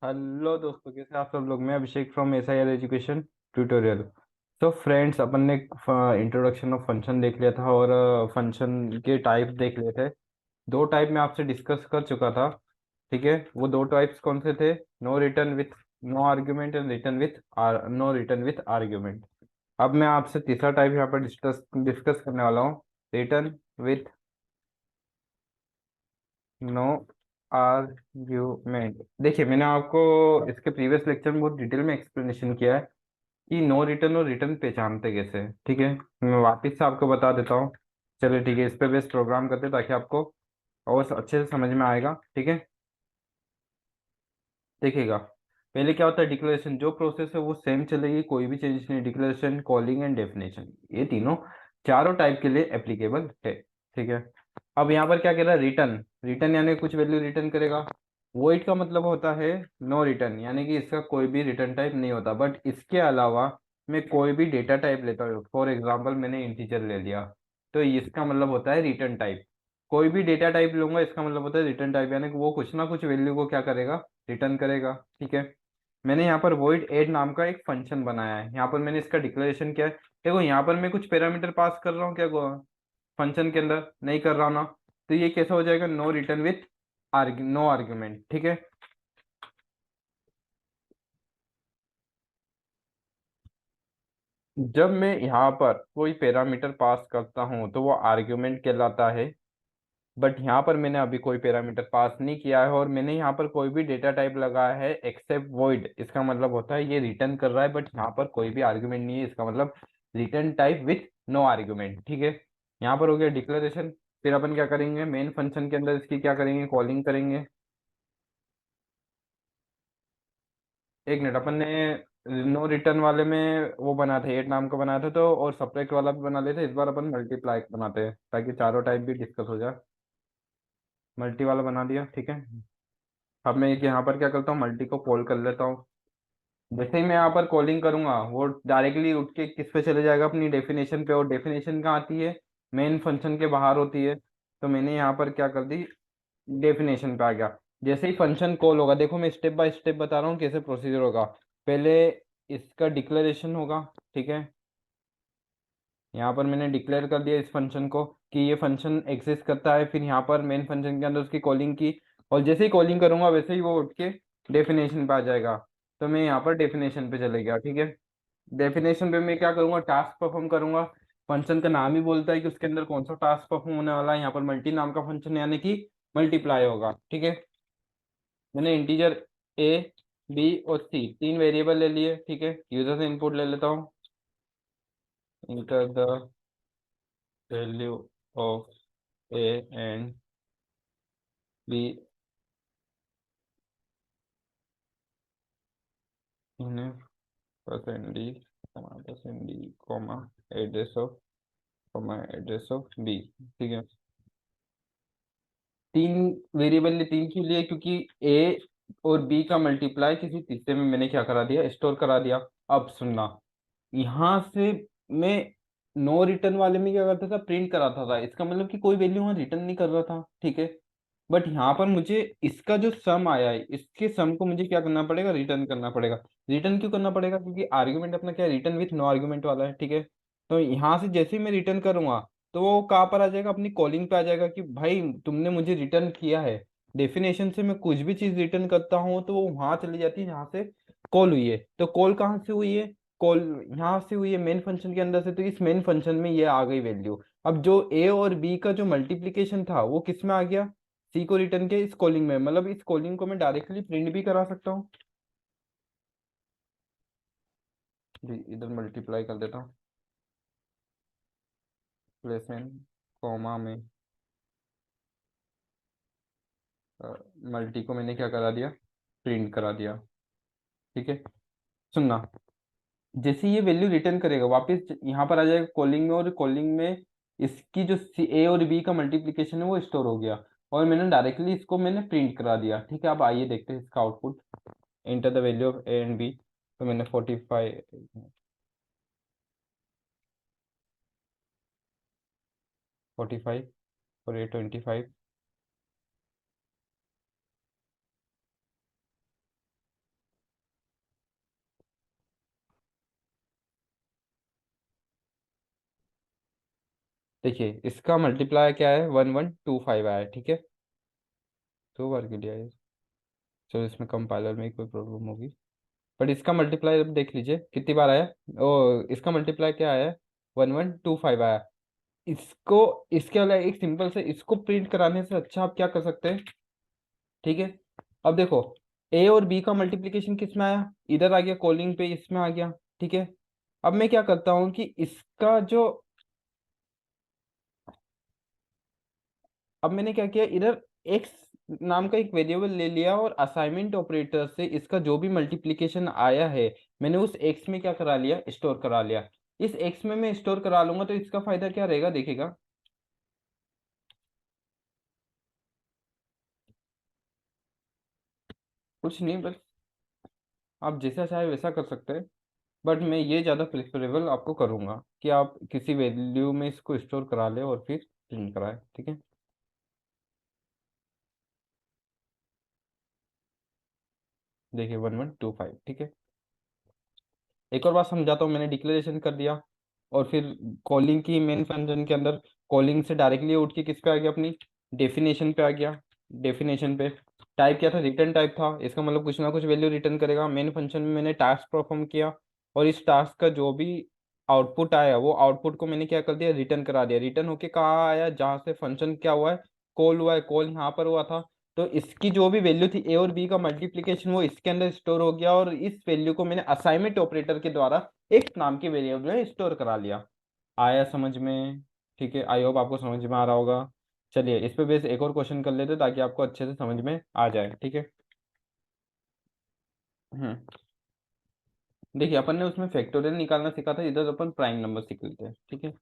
Hello दोस्तों, कैसे आप सब लोग। मैं अभिषेक फ्रॉम SIR एजुकेशन ट्यूटोरियल। तो फ्रेंड्स, अपन ने इंट्रोडक्शन ऑफ फंक्शन देख लिया था और फंक्शन के टाइप देख लिए थे। दो टाइप में आपसे डिस्कस कर चुका था। ठीक है, वो दो टाइप्स कौन से थे? No return with no argument and return with no return with argument. अब मैं आपसे तीसरा टाइप यहाँ पर डिस्कस डिस्कस करने वाला हूँ। Return with no argument. देखिए, मैंने आपको इसके प्रीवियस लेक्चर में बहुत डिटेल में एक्सप्लेनेशन किया है कि नो रिटर्न और रिटर्न पहचानते कैसे हैं। ठीक है, मैं वापस से आपको बता देता हूँ। चलिए ठीक है, इस पे बेस प्रोग्राम करते हैं ताकि आपको और अच्छे से समझ में आएगा। ठीक है, देखिएगा। पहले क्या होता है, डिक्लेरेशन। जो प्रोसेस है वो सेम चलेगी, कोई भी चेंज नहीं। डिक्लेरेशन, कॉलिंग एंड डेफिनेशन, ये तीनों चारों टाइप के लिए एप्लीकेबल है। ठीक है, अब यहाँ पर क्या कह रहा है, रिटर्न। रिटर्न यानी कुछ वैल्यू रिटर्न करेगा। वॉइड का मतलब होता है नो रिटर्न, यानी कि इसका कोई भी रिटर्न टाइप नहीं होता। बट इसके अलावा मैं कोई भी डेटा टाइप लेता हूँ। फॉर एग्जाम्पल, मैंने इंटीजर ले लिया, तो इसका मतलब होता है रिटर्न टाइप। कोई भी डेटा टाइप लूंगा, इसका मतलब होता है रिटर्न टाइप, यानी कि वो कुछ ना कुछ वैल्यू को क्या करेगा, रिटर्न करेगा। ठीक है, मैंने यहाँ पर void add नाम का एक फंक्शन बनाया है। यहाँ पर मैंने इसका डिक्लेरेशन किया है। देखो, यहाँ पर मैं कुछ पैरामीटर पास कर रहा हूँ क्या फंक्शन के अंदर? नहीं कर रहा ना। तो ये कैसा हो जाएगा, no return with no argument. ठीक है, जब मैं यहाँ पर कोई पैरामीटर पास करता हूँ तो वो आर्ग्यूमेंट कहलाता है। बट यहाँ पर मैंने अभी कोई पैरामीटर पास नहीं किया है और मैंने यहाँ पर कोई भी डेटा टाइप लगाया है एक्सेप्ट वॉइड। इसका मतलब होता है ये रिटर्न कर रहा है, बट यहाँ पर कोई भी आर्ग्यूमेंट नहीं है। इसका मतलब return type with no argument. ठीक है, यहाँ पर हो गया डिक्लेरेशन। फिर अपन क्या करेंगे, मेन फंक्शन के अंदर इसकी क्या करेंगे, कॉलिंग करेंगे। एक मिनट, अपन ने नो रिटर्न वाले में वो बना था, एट नाम का बनाया था, तो और सब्ट्रैक्ट वाला भी बना लेते। इस बार अपन मल्टीप्लाई बनाते हैं ताकि चारों टाइप भी डिस्कस हो जाए। मल्टी वाला बना दिया। ठीक है, अब मैं एक यहाँ पर क्या करता हूँ, मल्टी को कॉल कर लेता हूँ। जैसे ही मैं यहाँ पर कॉलिंग करूंगा, वो डायरेक्टली उठ के किस पे चले जाएगा, अपनी डेफिनेशन पे। और डेफिनेशन कहाँ आती है, मेन फंक्शन के बाहर होती है। तो मैंने यहाँ पर क्या कर दी, डेफिनेशन पे आ गया। जैसे ही फंक्शन कॉल होगा, देखो मैं स्टेप बाय स्टेप बता रहा हूँ कैसे प्रोसीजर होगा। पहले इसका डिक्लेरेशन होगा। ठीक है, यहाँ पर मैंने डिक्लेयर कर दिया इस फंक्शन को कि ये फंक्शन एग्जिस्ट करता है। फिर यहाँ पर मेन फंक्शन के अंदर उसकी कॉलिंग की, और जैसे ही कॉलिंग करूंगा वैसे ही वो उठ के डेफिनेशन पे आ जाएगा। तो मैं यहाँ पर डेफिनेशन पे चले गया। ठीक है, डेफिनेशन पे मैं क्या करूंगा, टास्क परफॉर्म करूंगा। फंक्शन का नाम ही बोलता है कि उसके अंदर कौन सा टास्क परफॉर्म होने वाला है। यहाँ पर मल्टी नाम का फंक्शन, यानी कि मल्टीप्लाई होगा। ठीक है, मैंने इंटीजर ए, बी और सी तीन वेरिएबल ले लिए। ठीक है, यूजर से इनपुट ले लेता हूँ। Enter the value of A and B in percent D, percent D, comma address of, comma address of B. ठीक है, तीन वेरिएबल ने तीन क्यों लिए, क्योंकि ए और बी का मल्टीप्लाई किसी तीसरे में मैंने क्या करा दिया, स्टोर करा दिया। अब सुनना, यहाँ से मैं नो रिटर्न वाले में क्या करता था, प्रिंट कराता था। इसका मतलब कि कोई वैल्यू वहां रिटर्न नहीं कर रहा था। ठीक है, बट यहाँ पर मुझे इसका जो सम आया है, इसके सम को मुझे क्या करना पड़ेगा, रिटर्न करना पड़ेगा। रिटर्न क्यों करना पड़ेगा, क्योंकि आर्ग्यूमेंट अपना क्या है, रिटर्न विथ नो आर्ग्यूमेंट वाला है। ठीक है, तो यहाँ से जैसे ही मैं रिटर्न करूंगा तो वो कहाँ पर आ जाएगा, अपनी कॉलिंग पे आ जाएगा कि भाई तुमने मुझे रिटर्न किया है। डेफिनेशन से मैं कुछ भी चीज रिटर्न करता हूँ तो वो वहां चली जाती है जहाँ से कॉल हुई है। तो कॉल कहाँ से हुई है, कॉल यहाँ से हुई है मेन फंक्शन के अंदर से। तो इस मेन फंक्शन में ये आ गई वैल्यू। अब जो ए और बी का जो मल्टीप्लीकेशन था वो किस में आ गया, सी को रिटर्न किया इस कॉलिंग में। मतलब इस कॉलिंग को मैं डायरेक्टली प्रिंट भी करा सकता हूँ। जी, इधर मल्टीप्लाई कर देता हूँ, प्लेस में कॉमा में मल्टी को मैंने क्या करा दिया, प्रिंट करा दिया। ठीक है, सुनना, जैसे ये वैल्यू रिटर्न करेगा वापस यहाँ पर आ जाएगा कॉलिंग में, और कॉलिंग में इसकी जो सी ए और बी का मल्टीप्लीकेशन है वो स्टोर हो गया। और मैंने डायरेक्टली इसको मैंने प्रिंट करा दिया। ठीक है, अब आइए देखते हैं इसका output. Enter the value of A and B. तो मैंने 45 और ये 25। देखिए इसका मल्टीप्लाई क्या है, 1125 आया है, ठीक है। 2 बार के लिए आया है। चलो इसमें कंपाइलर में ही कोई प्रॉब्लम होगी। बट इसका मल्टीप्लाई अब देख लीजिए कितनी बार आया। ओ, इसका मल्टीप्लाई क्या आया है, 1125 आया। इसको, इसके अलावा एक सिंपल से इसको प्रिंट कराने से अच्छा आप क्या कर सकते हैं, ठीक है। अब देखो, ए और बी का मल्टीप्लिकेशन किस में आया, इधर आ गया कॉलिंग पे, इसमें आ गया, ठीक है। अब मैं क्या करता हूँ कि इसका जो, अब मैंने क्या किया इधर, एक्स नाम का एक वेरिएबल ले लिया और असाइनमेंट ऑपरेटर से इसका जो भी मल्टीप्लिकेशन आया है, मैंने उस एक्स में क्या करा लिया, स्टोर करा लिया। इस एक्स में मैं स्टोर करा लूंगा तो इसका फायदा क्या रहेगा, देखिएगा। कुछ नहीं, बस आप जैसा चाहे वैसा कर सकते हैं। बट मैं ये ज़्यादा प्रेफरेबल आपको करूँगा कि आप किसी वैल्यू में इसको स्टोर करा ले और फिर प्रिंट कराए, ठीक है। देखिए 1125, ठीक है। एक और बात समझाता हूँ, मैंने डिक्लेरेशन कर दिया और फिर कॉलिंग की मेन फंक्शन के अंदर, कॉलिंग से डायरेक्टली उठ के किस पे आ गया, अपनी डेफिनेशन पे आ गया। डेफिनेशन पे टाइप किया था, रिटर्न टाइप था, इसका मतलब कुछ ना कुछ वैल्यू रिटर्न करेगा। मेन फंक्शन में मैंने टास्क परफॉर्म किया और इस टास्क का जो भी आउटपुट आया वो आउटपुट को मैंने क्या कर दिया, रिटर्न करा दिया। रिटर्न होके कहाँ आया, जहाँ से फंक्शन क्या हुआ है, कॉल हुआ है, कॉल यहाँ पर हुआ था। तो इसकी जो भी वैल्यू थी ए और बी का मल्टीप्लिकेशन, वो इसके अंदर स्टोर हो गया और इस वैल्यू को मैंने असाइनमेंट ऑपरेटर के द्वारा एक नाम के वेरिएबल में स्टोर करा लिया। आया समझ में, ठीक है। आई होप आपको समझ में आ रहा होगा। चलिए इस पे बेस एक और क्वेश्चन कर लेते हैं ताकि आपको अच्छे से समझ में आ जाए, ठीक है। हम्म। देखिए अपन ने उसमें फैक्टोरियल निकालना सीखा था, इधर अपन प्राइम नंबर सीख लेते हैं, ठीक है।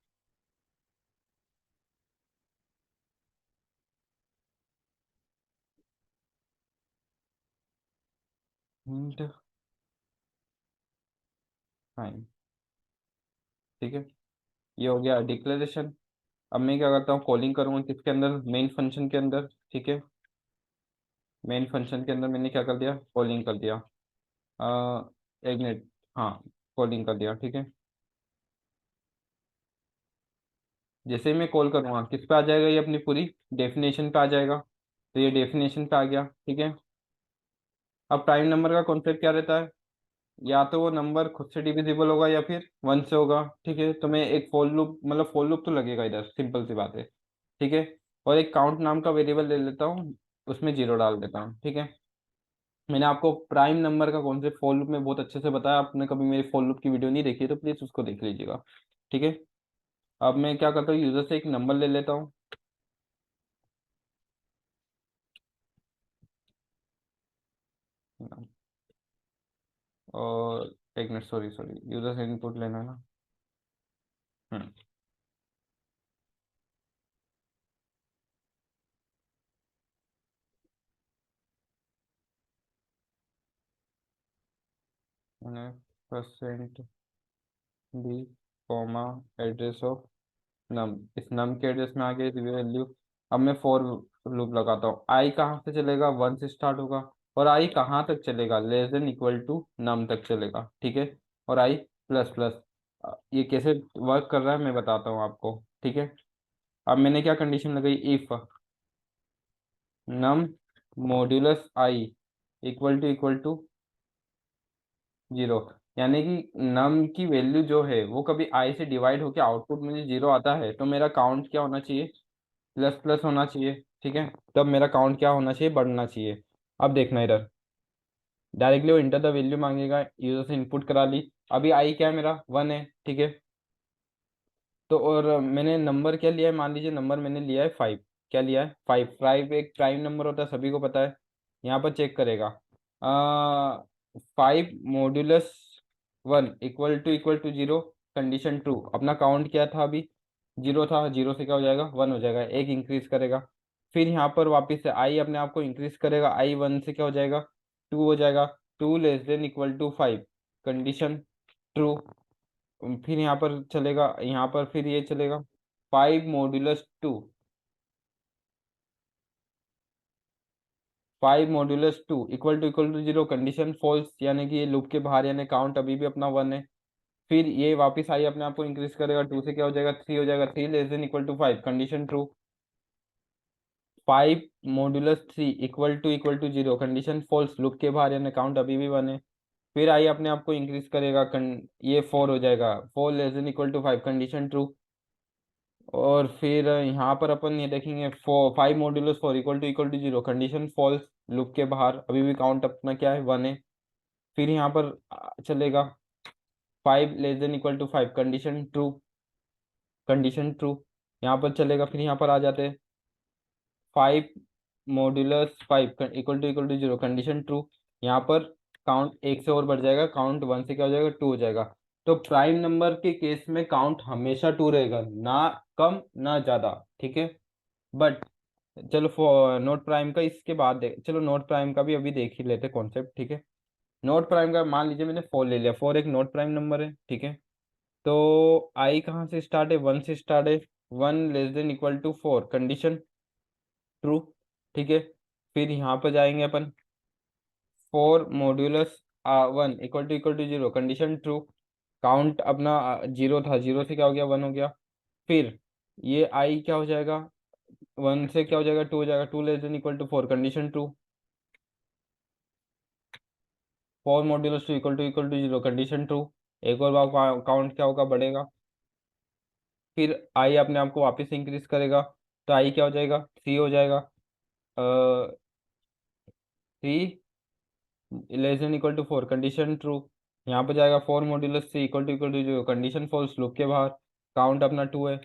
हम्म, प्राइम, ठीक है। ये हो गया डिक्लेरेशन। अब मैं क्या करता हूँ, कॉलिंग करूँगा किसके अंदर, मेन फंक्शन के अंदर, ठीक है। मेन फंक्शन के अंदर मैंने क्या कर दिया, कॉलिंग कर दिया। एक मिनट, हाँ, कॉलिंग कर दिया, ठीक है। जैसे ही मैं कॉल करूँगा किस पे आ जाएगा, ये अपनी पूरी डेफिनेशन पे आ जाएगा। तो ये डेफिनेशन पे आ गया, ठीक है। अब प्राइम नंबर का कॉन्सेप्ट क्या रहता है, या तो वो नंबर खुद से डिविजिबल होगा या फिर वन से होगा, ठीक है। तो मैं एक फॉर लूप, मतलब फॉर लूप तो लगेगा इधर, सिंपल सी बात है, ठीक है। और एक काउंट नाम का वेरिएबल ले लेता हूँ, उसमें जीरो डाल देता हूँ, ठीक है। मैंने आपको प्राइम नंबर का कॉन्सेप्ट फॉर लूप में बहुत अच्छे से बताया, आपने कभी मेरी फॉर लूप की वीडियो नहीं देखी है तो प्लीज़ उसको देख लीजिएगा, ठीक है। अब मैं क्या करता हूँ, यूजर से एक नंबर ले लेता हूँ। और एक मिनट, सॉरी सॉरी, यूजर से इनपुट लेना है ना। हम्म। मैंने percent D comma address of num, इस नम के एड्रेस में आ गई वैल्यू। अब मैं फॉर लूप लगाता हूँ, आई कहाँ से चलेगा, वन से स्टार्ट होगा। और आई कहाँ तक चलेगा, लेस देन इक्वल टू नम तक चलेगा, ठीक है। और आई प्लस प्लस, ये कैसे वर्क कर रहा है मैं बताता हूँ आपको, ठीक है। अब मैंने क्या कंडीशन लगाई, if num modulus I equal to zero, यानी कि नम की वैल्यू जो है वो कभी आई से डिवाइड होकर आउटपुट मुझे जीरो आता है तो मेरा काउंट क्या होना चाहिए, प्लस प्लस होना चाहिए, ठीक है। तब मेरा काउंट क्या होना चाहिए, बढ़ना चाहिए। अब देखना इधर, डायरेक्टली वो इंटर द वैल्यू मांगेगा, यूजर से इनपुट करा ली। अभी आई क्या है, मेरा वन है, ठीक है। तो और मैंने नंबर क्या लिया है, मान लीजिए नंबर मैंने लिया है फाइव। क्या लिया है, फाइव। फाइव एक प्राइम नंबर होता है, सभी को पता है। यहाँ पर चेक करेगा, five modulus one equal to zero, condition true. अपना काउंट क्या था अभी, जीरो था, जीरो से क्या हो जाएगा, वन हो जाएगा, एक इंक्रीज करेगा। फिर यहाँ पर वापस से आई अपने आप को इंक्रीज करेगा, आई वन से क्या हो जाएगा, टू हो जाएगा। Two less than equal to five, condition true. फिर यहाँ पर चलेगा, यहाँ पर फिर ये चलेगा, five modulus two, five modulus two equal to zero, condition false, यानी कि ये लूप के बाहर, यानी काउंट अभी भी अपना वन है। फिर ये वापस आई अपने आप को इंक्रीज करेगा, 2 से क्या हो जाएगा, 3 हो जाएगा, 3 < 5 condition true. 5 modulus 3 = zero, condition false, loop के बाहर यानी काउंट अभी भी 1 है। फिर आई अपने आप को इंक्रीज करेगा, ये 4 हो जाएगा, 4 < 5 कंडीशन ट्रू। और फिर यहाँ पर अपन ये देखेंगे, 5 modulus 4 = zero, condition false, loop के बाहर अभी भी काउंट अपना क्या है, 1 है। फिर यहाँ पर चलेगा 5 < 5 कंडीशन ट्रू, कंडीशन ट्रू। यहाँ पर चलेगा, फिर यहाँ पर आ जाते हैं 5 मॉड्यूलस 5 = जीरो, कंडीशन ट्रू। यहाँ पर काउंट एक से और बढ़ जाएगा, काउंट 1 से क्या हो जाएगा, 2 हो जाएगा। तो प्राइम नंबर के केस में काउंट हमेशा 2 रहेगा, ना कम ना ज्यादा, ठीक है। बट चलो नोट प्राइम का इसके बाद देख, चलो नोट प्राइम का भी अभी देख ही लेते कॉन्सेप्ट, ठीक है। नोट प्राइम का मान लीजिए मैंने 4 ले लिया, 4 एक नोट प्राइम नंबर है, ठीक है। तो आई कहाँ से स्टार्ट है, 1 से स्टार्ट है, 1 < 4 कंडीशन ट्रू, ठीक है। फिर यहाँ पर जाएंगे अपन, 4 modulus 1 = zero, condition true. Count अपना जीरो था, जीरो से क्या हो गया, 1 हो गया। फिर ये आई क्या हो जाएगा, 1 से क्या हो जाएगा, 2 हो जाएगा, 2 < 4 condition true. 4 modulus 2 = zero, condition true. एक और बार काउंट क्या होगा, बढ़ेगा। फिर आई अपने आप को वापस इंक्रीज करेगा, तो आई क्या हो जाएगा, 3 हो जाएगा, 3 < 4 कंडीशन ट्रू। यहाँ पे जाएगा 4 modulus 3 = zero, condition false, loop के बाहर, काउंट अपना 2 है।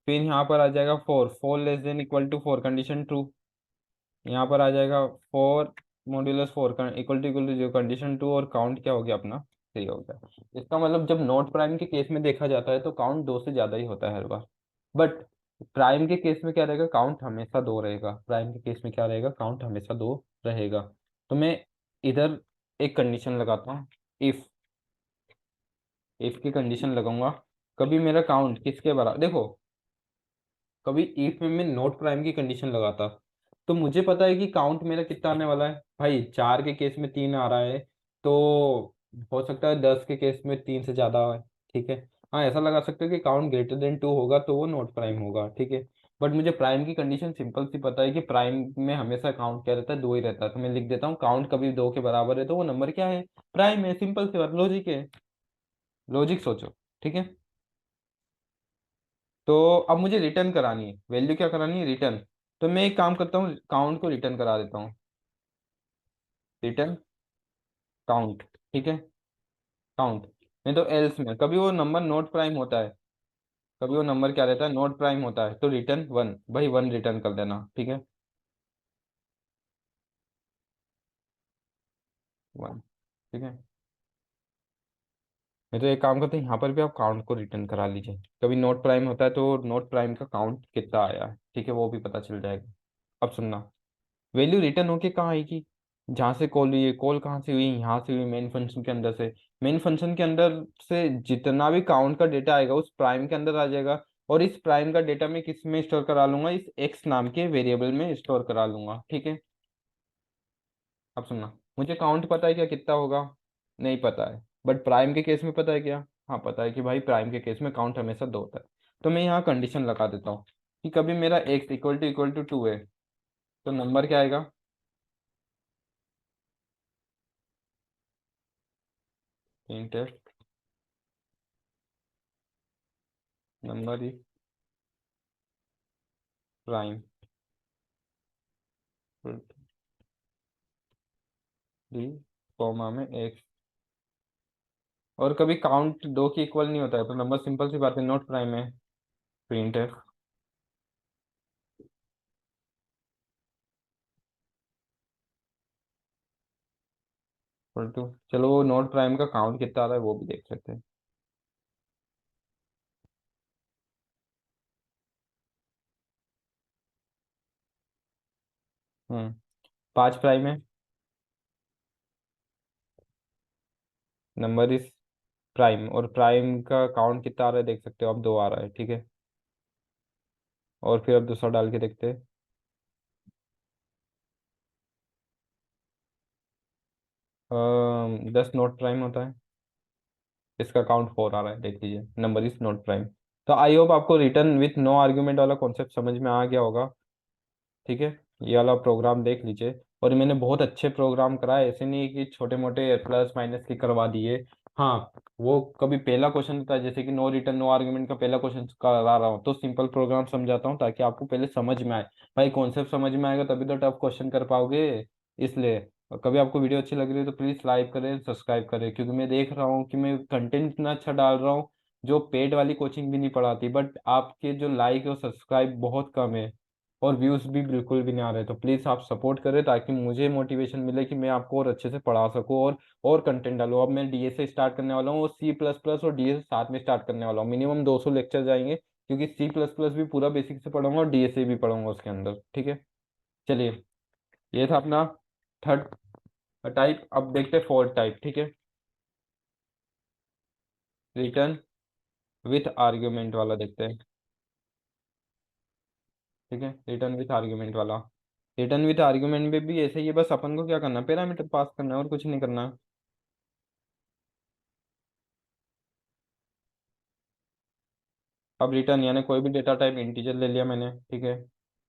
फिर यहाँ पर आ जाएगा 4 < 4 कंडीशन ट्रू। यहाँ पर आ जाएगा 4 मॉड्यूलस 4 = कंडीशन टू, और काउंट क्या हो गया अपना, 3 हो गया। इसका मतलब जब नॉट प्राइम के केस में देखा जाता है तो काउंट 2 से ज्यादा ही होता है हर बार। बट प्राइम के केस में क्या रहेगा, काउंट हमेशा 2 रहेगा, प्राइम के केस में क्या रहेगा, काउंट हमेशा 2 रहेगा। तो मैं इधर एक कंडीशन लगाता हूँ, इफ, इफ की कंडीशन लगाऊंगा, कभी मेरा काउंट किसके बराबर, देखो कभी इफ में मैं नोट प्राइम की कंडीशन लगाता, तो मुझे पता है कि काउंट मेरा कितना आने वाला है, भाई 4 के केस में 3 आ रहा है, तो हो सकता है 10 के केस में 3 से ज्यादा है, ठीक है। हाँ ऐसा लगा सकते हो कि काउंट >2 होगा तो वो नोट प्राइम होगा, ठीक है। बट मुझे प्राइम की कंडीशन सिंपल सी पता है कि प्राइम में हमेशा काउंट क्या रहता है, 2 ही रहता है, तो मैं लिख देता हूँ काउंट कभी 2 के बराबर है तो वो नंबर क्या है, प्राइम है, सिंपल सी बात, लॉजिक है, लॉजिक सोचो, ठीक है। तो अब मुझे रिटर्न करानी है, वैल्यू क्या करानी है, रिटर्न। तो मैं एक काम करता हूँ, काउंट को रिटर्न करा देता हूँ, रिटर्न काउंट, ठीक है, काउंट। नहीं तो एल्स में कभी वो नंबर नोट प्राइम होता है, कभी वो नंबर क्या रहता है, नोट प्राइम होता है, तो रिटर्न 1, भाई 1 रिटर्न कर देना, ठीक है, 1, ठीक है। नहीं तो एक काम करते हैं, यहाँ पर भी आप काउंट को रिटर्न करा लीजिए, कभी नोट प्राइम होता है तो नोट प्राइम का काउंट कितना आया है, ठीक है, वो भी पता चल जाएगा। अब सुनना, वैल्यू रिटर्न होके कहाँ आएगी, जहाँ से कॉल हुई है, कॉल कहाँ से हुई, यहाँ से हुई, मेन फंक्शन के अंदर से। मेन फंक्शन के अंदर से जितना भी काउंट का डेटा आएगा उस प्राइम के अंदर आ जाएगा, और इस प्राइम का डेटा मैं किस में स्टोर करा लूंगा, इस एक्स नाम के वेरिएबल में स्टोर करा लूंगा, ठीक है। अब सुनना, मुझे काउंट पता है क्या कितना होगा, नहीं पता है, बट प्राइम के केस में पता है क्या, हाँ पता है कि भाई प्राइम के केस में काउंट हमेशा 2 होता है। तो मैं यहाँ कंडीशन लगा देता हूँ कि कभी मेरा एक्स = 2 है, तो नंबर क्या आएगा, int number is prime D, comma में एक्स। और कभी काउंट 2 के इक्वल नहीं होता है तो नंबर, सिंपल सी बात है, नोट प्राइम है, प्रिंट है, इक्वल टू, चलो वो नोट प्राइम का काउंट कितना आ रहा है वो भी देख सकते हैं। 5 प्राइम है, नंबर इज प्राइम, और प्राइम का काउंट कितना आ रहा है देख सकते हो, अब 2 आ रहा है, ठीक है। और फिर अब दूसरा डाल के देखते हैं, 10 नोट प्राइम होता है, इसका काउंट 4 आ रहा है, देख लीजिए, नंबर इज नॉट प्राइम। तो आई होप आपको रिटर्न विथ नो आर्ग्यूमेंट वाला कॉन्सेप्ट समझ में आ गया होगा। ठीक है, ये वाला प्रोग्राम देख लीजिए। और मैंने बहुत अच्छे प्रोग्राम कराए, ऐसे नहीं कि छोटे मोटे प्लस माइनस की करवा दिए। हाँ, वो कभी पहला क्वेश्चन होता है, जैसे कि नो रिटर्न नो आर्गुमेंट का पहला क्वेश्चन करा रहा हूँ तो सिंपल प्रोग्राम समझाता हूँ ताकि आपको पहले समझ में आए। भाई कॉन्सेप्ट समझ में आएगा तभी तो टफ क्वेश्चन कर पाओगे। इसलिए और कभी आपको वीडियो अच्छी लग रही है तो प्लीज़ लाइक करें, सब्सक्राइब करें, क्योंकि मैं देख रहा हूँ कि मैं कंटेंट इतना अच्छा डाल रहा हूँ जो पेड वाली कोचिंग भी नहीं पढ़ाती, बट आपके जो लाइक और सब्सक्राइब बहुत कम है और व्यूज भी बिल्कुल भी नहीं आ रहे। तो प्लीज़ आप सपोर्ट करें ताकि मुझे मोटिवेशन मिले कि मैं आपको और अच्छे से पढ़ा सकूं और कंटेंट डालूं। अब मैं डीए से स्टार्ट करने वाला हूँ और सी प्लस प्लस और डीए से साथ में स्टार्ट करने वाला हूँ। मिनिमम 200 लेक्चर जाएंगे, क्योंकि सी प्लस प्लस भी पूरा बेसिक से पढ़ूंगा और डीए से भी पढ़ूंगा उसके अंदर। ठीक है, चलिए, ये था अपना थर्ड टाइप। अब देखते हैं फोर्थ टाइप। ठीक है, रिटर्न विथ आर्ग्यूमेंट वाला देखते हैं। ठीक है, रिटर्न विथ आर्ग्यूमेंट वाला। रिटर्न विथ आर्ग्यूमेंट में भी ऐसे ही है, बस अपन को क्या करना है, पैरामीटर पास करना है और कुछ नहीं करना है। अब रिटर्न यानी कोई भी डेटा टाइप इंटीजर ले लिया मैंने। ठीक है,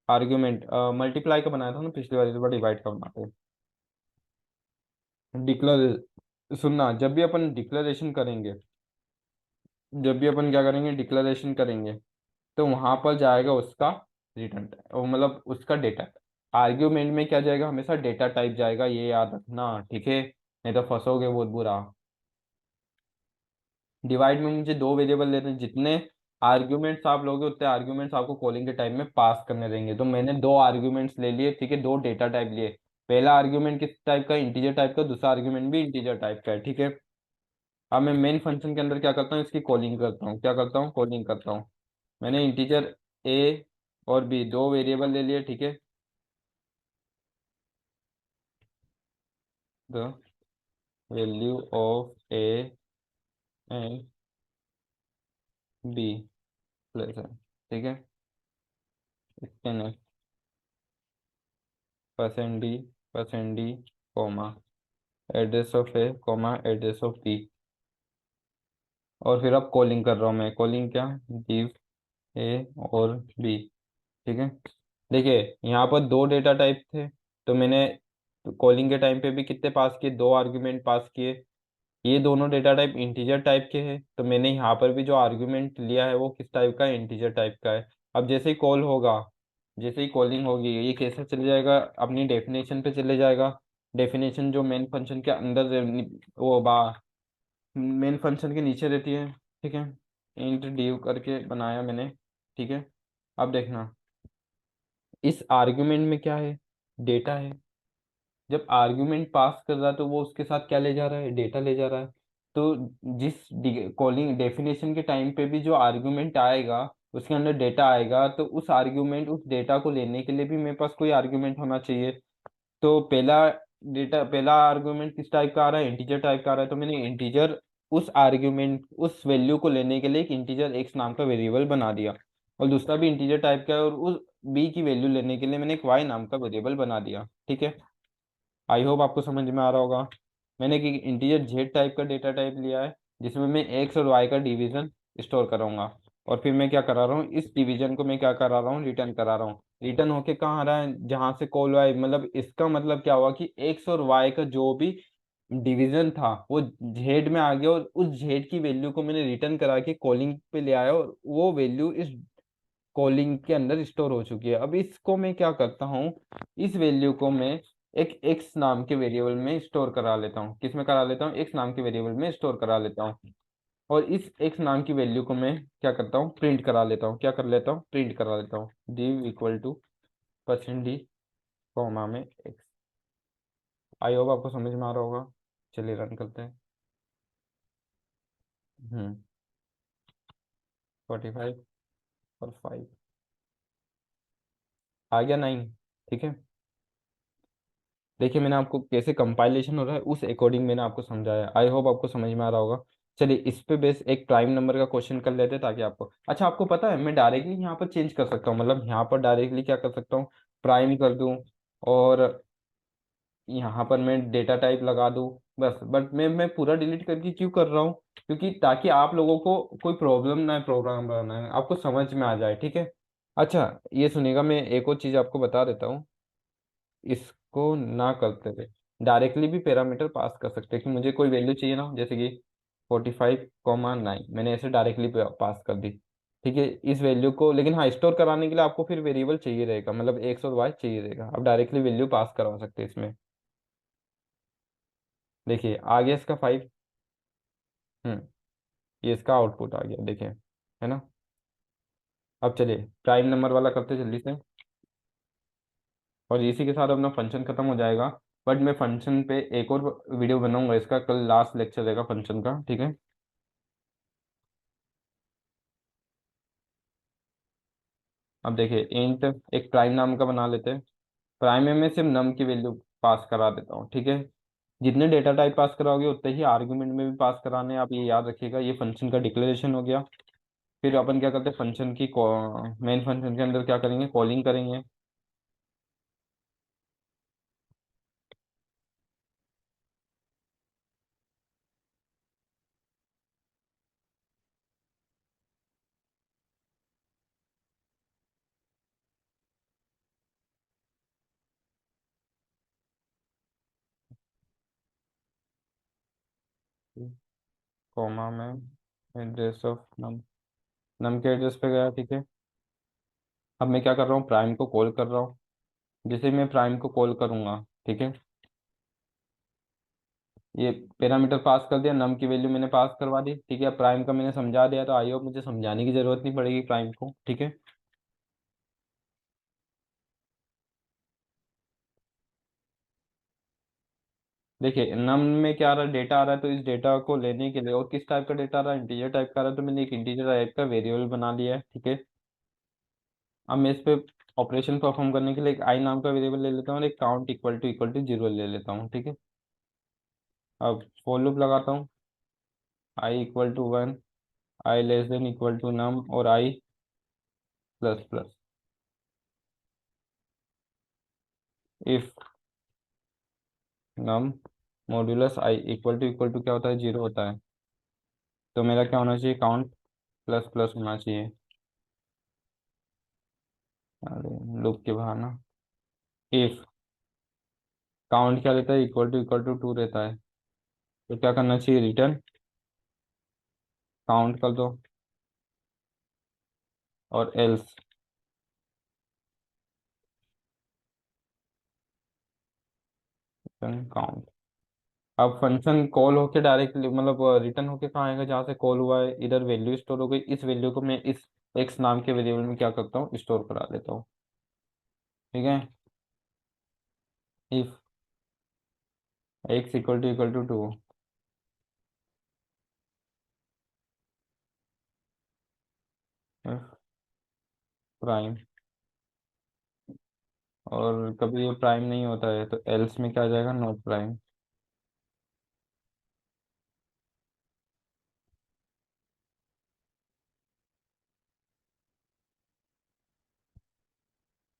आर्ग्यूमेंट मल्टीप्लाई का बनाया था ना पिछली बार, इस बार डिवाइड का बनाते हैं। डिक्लेयर, सुनना, जब भी अपन क्या करेंगे, डिक्लेरेशन करेंगे, तो वहां पर जाएगा उसका रिटर्न, मतलब उसका डेटा। आर्ग्यूमेंट में क्या जाएगा, हमेशा डेटा टाइप जाएगा, ये याद रखना। ठीक है, नहीं तो फंसोगे बहुत बुरा। डिवाइड में मुझे दो वेरिएबल लेने हैं, जितने आर्ग्यूमेंट्स आप लोगे उतने आर्ग्यूमेंट्स आपको कॉलिंग के टाइम में पास करने रहेंगे। तो मैंने दो आर्ग्यूमेंट्स ले लिए। ठीक है, दो डेटा टाइप लिए। पहला आर्ग्यूमेंट किस टाइप का, इंटीजर टाइप का, दूसरा आर्ग्यूमेंट भी इंटीजर टाइप का है। ठीक है, अब मैं मेन फंक्शन के अंदर क्या करता हूँ, इसकी कॉलिंग करता हूँ। क्या करता हूँ, कॉलिंग करता हूँ। मैंने इंटीजर ए और बी दो वेरिएबल ले लिए। ठीक है, the value of A and B plus है। ठीक है, इसके next %d %d comma address of A comma address of B. और फिर अब कॉलिंग कर रहा हूँ मैं, कॉलिंग क्या, गिव ए और बी। ठीक है, देखिए यहाँ पर दो डेटा टाइप थे, तो मैंने कॉलिंग के टाइम पे भी कितने पास किए, दो आर्ग्यूमेंट पास किए। ये दोनों डेटा टाइप इंटीजर टाइप के हैं, तो मैंने यहाँ पर भी जो आर्ग्यूमेंट लिया है वो किस टाइप का है, इंटीजर टाइप का है। अब जैसे ही कॉल होगा, जैसे ही कॉलिंग होगी, ये कैसे चले जाएगा, अपनी डेफिनेशन पे चले जाएगा। डेफिनेशन जो मेन फंक्शन के अंदर वो बा मेन फंक्शन के नीचे रहती है। ठीक है, इंट डिव करके बनाया मैंने। ठीक है, अब देखना, इस आर्ग्यूमेंट में क्या है, डेटा है। जब आर्ग्यूमेंट पास कर रहा है तो वो उसके साथ क्या ले जा रहा है, डेटा ले जा रहा है। तो जिस कॉलिंग डेफिनेशन के टाइम पे भी जो आर्ग्यूमेंट आएगा उसके अंदर डेटा आएगा, तो उस आर्ग्यूमेंट उस डेटा को लेने के लिए भी मेरे पास कोई आर्ग्यूमेंट होना चाहिए। तो पहला आर्ग्यूमेंट किस टाइप का आ रहा है, इंटीजर टाइप का आ रहा है, तो मैंने इंटीजर उस आर्ग्यूमेंट उस वैल्यू को लेने के लिए एक इंटीजर एक्स नाम का वेरिएबल बना दिया। और दूसरा भी इंटीजर टाइप का है, और उस बी की वैल्यू लेने के लिए मैंने एक वाई नाम का वेरिएबल बना दिया। ठीक है, आई होप आपको समझ में आ रहा होगा। मैंने एक इंटीजर जेड टाइप का डेटा टाइप लिया है, जिसमें मैं एक्स और वाई का डिवीजन स्टोर करूंगा। और फिर मैं क्या करा रहा हूँ, इस डिवीजन को मैं क्या करा रहा हूँ, रिटर्न करा रहा हूँ। रिटर्न होके कहाँ आ रहा है, जहां से कॉल वाई, मतलब इसका मतलब क्या हुआ कि एक्स और वाई का जो भी डिवीजन था वो जेड में आ गया, और उस जेड की वैल्यू को मैंने रिटर्न करा के कॉलिंग पे ले आया, और वो वैल्यू इस कॉलिंग के अंदर स्टोर हो चुकी है। अब इसको मैं क्या करता हूँ, इस वैल्यू को मैं एक एक्स नाम के वेरिएबल में स्टोर करा लेता हूँ। किस में करा लेता हूँ, एक्स नाम के वेरिएबल में स्टोर करा लेता हूँ। और इस एक्स नाम की वैल्यू को मैं क्या करता हूँ, प्रिंट करा लेता हूँ। क्या कर लेता हूँ, प्रिंट करा लेता हूँ, div equal to %d comma में एक्स। आई होप आपको समझ में आ रहा होगा। चलिए रन करते हैं। 45 और 5 आ गया 9। ठीक है, देखिए मैंने आपको कैसे कंपाइलेशन हो रहा है उस अकॉर्डिंग मैंने आपको समझाया। आई होप आपको समझ में आ रहा होगा। चलिए इस पे बेस एक प्राइम नंबर का क्वेश्चन कर लेते हैं, ताकि आपको अच्छा, आपको पता है मैं डायरेक्टली यहाँ पर चेंज कर सकता हूँ, मतलब यहाँ पर डायरेक्टली क्या कर सकता हूँ, प्राइम कर दूँ, और यहाँ पर मैं डेटा टाइप लगा दूँ, बस, बट मैं पूरा डिलीट करके क्यों कर रहा हूँ, क्योंकि ताकि आप लोगों को कोई प्रॉब्लम ना है, प्रोग्राम बनाना है आपको समझ में आ जाए, ठीक है। अच्छा, ये सुनिएगा, मैं एक और चीज़ आपको बता देता हूँ। इसको ना करते हुए डायरेक्टली भी पैरामीटर पास कर सकते हैं कि मुझे कोई वैल्यू चाहिए ना, जैसे कि 45,9 मैंने ऐसे डायरेक्टली पास कर दी, ठीक है। इस वैल्यू को लेकिन हाँ, स्टोर कराने के लिए आपको फिर वेरिएबल चाहिए रहेगा, मतलब एक्स और वाई चाहिए रहेगा, आप डायरेक्टली वैल्यू पास करवा सकते हैं इसमें। देखिए आ गया इसका 5। हम्म। ये इसका आउटपुट आ गया, देखिए, है ना। अब चलिए प्राइम नंबर वाला करते जल्दी से, और इसी के साथ अपना फंक्शन खत्म हो जाएगा। बट मैं फंक्शन पे एक और वीडियो बनाऊंगा, इसका कल लास्ट लेक्चर रहेगा फंक्शन का, ठीक है। अब देखिए इंट एक प्राइम नाम का बना लेते हैं। प्राइम में मैं सिर्फ नम की वैल्यू पास करा देता हूँ, ठीक है। जितने डेटा टाइप पास कराओगे उतने ही आर्गुमेंट में भी पास कराने हैं, आप ये याद रखिएगा। ये फंक्शन का डिक्लेरेशन हो गया। फिर अपन क्या करते हैं, फंक्शन की मेन फंक्शन के अंदर क्या करेंगे, कॉलिंग करेंगे। कॉमा में एड्रेस ऑफ नम, नम के एड्रेस पे गया, ठीक है। अब मैं क्या कर रहा हूँ, प्राइम को कॉल कर रहा हूँ। जैसे मैं प्राइम को कॉल करूंगा, ठीक है, ये पैरामीटर पास कर दिया, नम की वैल्यू मैंने पास करवा दी, ठीक है। प्राइम का मैंने समझा दिया, तो आई होप मुझे समझाने की जरूरत नहीं पड़ेगी प्राइम को, ठीक है। देखिए नम में क्या आ रहा है, डेटा आ रहा है, तो इस डेटा को लेने के लिए, और किस टाइप का डेटा आ रहा है, इंटीजर टाइप का आ रहा है, तो मैंने एक इंटीजर टाइप का वेरिएबल बना लिया है, ठीक है। अब मैं इस पे ऑपरेशन परफॉर्म करने के लिए एक आई नाम का वेरिएबल ले लेता हूँ, और एक काउंट इक्वल टू 0 ले लेता हूँ, ठीक है। अब फॉर लूप लगाता हूँ, i = 1, i <= नम, और i++। If num modulus I equal to क्या होता है, 0 होता है, तो मेरा क्या होना चाहिए, काउंट प्लस प्लस होना चाहिए। अरे लूप के बाहर ना, इफ काउंट क्या रहता है, इक्वल टू 2 रहता है, तो क्या करना चाहिए, रिटर्न काउंट कर दो, और एल्स रिटर्न काउंट। अब फंक्शन कॉल होके डायरेक्टली, मतलब रिटर्न होके कहाँ आएगा, जहाँ से कॉल हुआ है, इधर वैल्यू स्टोर हो गई, इस वैल्यू को मैं इस एक्स नाम के वेरिएबल में क्या करता हूँ, स्टोर करा लेता हूँ, ठीक है। इफ x = 2, प्राइम, और कभी ये प्राइम नहीं होता है, तो एल्स में क्या आ जाएगा, नॉट प्राइम।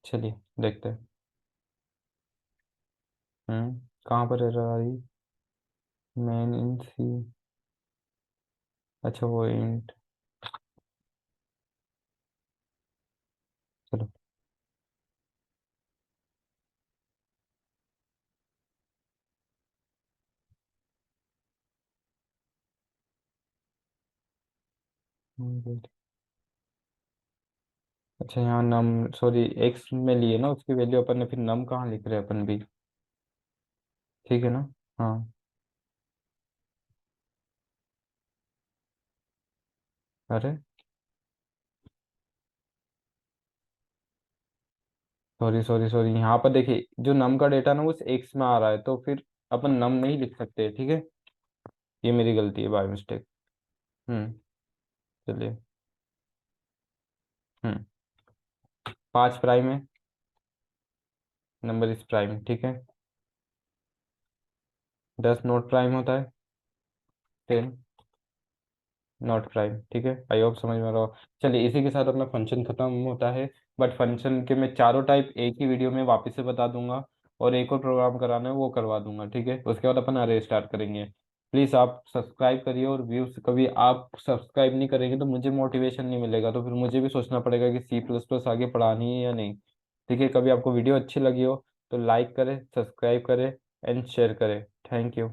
चलिए देखते हैं। कहाँ पर एरर आ रही, मैन इन सी, अच्छा वो इंट, चलो। good। अच्छा यहाँ नम, सॉरी एक्स में लिए ना उसकी वैल्यू अपन ने, फिर नम कहाँ लिख रहे हैं अपन भी, ठीक है ना। हाँ। अरे सॉरी सॉरी सॉरी, यहाँ पर देखिए जो नम का डेटा ना वो एक्स में आ रहा है, तो फिर अपन नम नहीं लिख सकते, ठीक है। ये मेरी गलती है, बाय मिस्टेक। हम्म। चलिए। हम्म। 5 प्राइम है, नंबर इज प्राइम, ठीक है। 10 नोट प्राइम होता है, 10 नॉट प्राइम, ठीक है। आई होप समझ में आ रहा हो। चलिए इसी के साथ अपना फंक्शन खत्म होता है। बट फंक्शन के मैं चारों टाइप एक ही वीडियो में वापस से बता दूंगा। और एक और प्रोग्राम कराना है वो करवा दूंगा, ठीक है। उसके बाद अपन अरे स्टार्ट करेंगे। प्लीज़ आप सब्सक्राइब करिए, और व्यूज कभी आप सब्सक्राइब नहीं करेंगे तो मुझे मोटिवेशन नहीं मिलेगा, तो फिर मुझे भी सोचना पड़ेगा कि C++ आगे पढ़ानी है या नहीं। ठीक है, कभी आपको वीडियो अच्छी लगी हो तो लाइक करें, सब्सक्राइब करें एंड शेयर करें। Thank you.